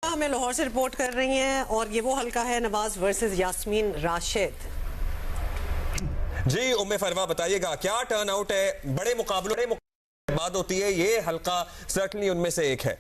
हमें लाहौर से रिपोर्ट कर रही हैं और ये वो हल्का है नवाज वर्सेस यास्मीन राशिद। जी उम्मे फरवा बताइएगा क्या टर्न आउट है, बड़े मुकाबलों बाद होती है, ये हल्का सर्टनली उनमें से एक है।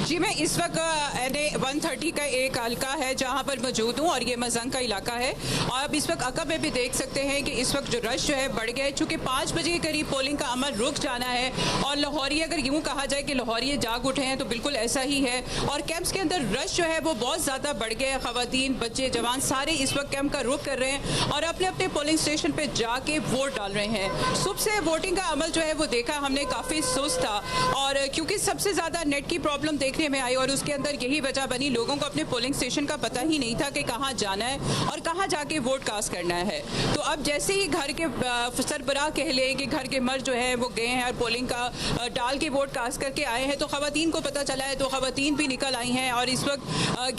जी मैं इस वक्त NA 130 का एक हल्का है जहां पर मौजूद हूं और ये मजंग का इलाका है और अब इस वक्त अकब में भी देख सकते हैं कि इस वक्त जो रश जो है बढ़ गया है, चूंकि 5 बजे के करीब पोलिंग का अमल रुक जाना है और लाहौरी अगर यूं कहा जाए कि लाहौरी जाग उठे हैं तो बिल्कुल ऐसा ही है और कैंप्स के अंदर रश जो है वो बहुत ज़्यादा बढ़ गया है। ख़वातीन, बच्चे, जवान सारे इस वक्त कैंप का रुख कर रहे हैं और अपने अपने पोलिंग स्टेशन पर जाके वोट डाल रहे हैं। सुबह से वोटिंग का अमल जो है वो देखा हमने काफ़ी सुस्त था और क्योंकि सबसे ज़्यादा नेट की प्रॉब्लम देखने में आई और उसके अंदर यही वजह बनी, लोगों को अपने पोलिंग स्टेशन का पता ही नहीं था कि कहाँ जाना है और कहाँ जाके वोट कास्ट करना है। तो अब जैसे ही घर के सरबराह कह ले कि घर के मर्द जो है वो गए हैं और पोलिंग का डाल के वोट कास्ट करके आए हैं तो ख़वातीन को पता चला है, तो ख़वातीन भी निकल आई हैं और इस वक्त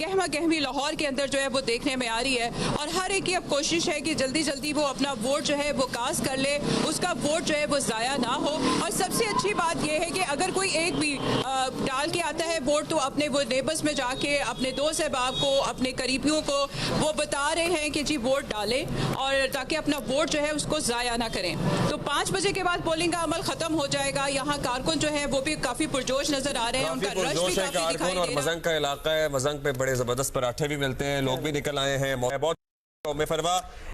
गहमा गहमी लाहौर के अंदर जो है वो देखने में आ रही है और हर एक की अब कोशिश है कि जल्दी जल्दी वो अपना वोट जो है वो कास्ट कर ले, उसका वोट जो है वो ज़ाया ना हो। और सबसे अच्छी बात यह है कि अगर कोई एक भी डाल के आता है वोट तो अपने वो नेबर्स में जाके अपने दोस्त अहबाब को, अपने करीबियों को वो बता रहे हैं कि जी वोट डालें और ताकि अपना वोट जो है उसको ज़ाया ना करें। तो 5 बजे के बाद पोलिंग का अमल ख़त्म हो जाएगा। यहाँ कारकुन जो है वो भी काफ़ी पुरजोश नजर आ रहे हैं, उनका रश भी काफी दिखाई दे रहा है। मजंग का इलाका है, मजंग पे बड़े जबरदस्त पराठे भी मिलते हैं, लोग भी निकल आए हैं। बहुत फरवा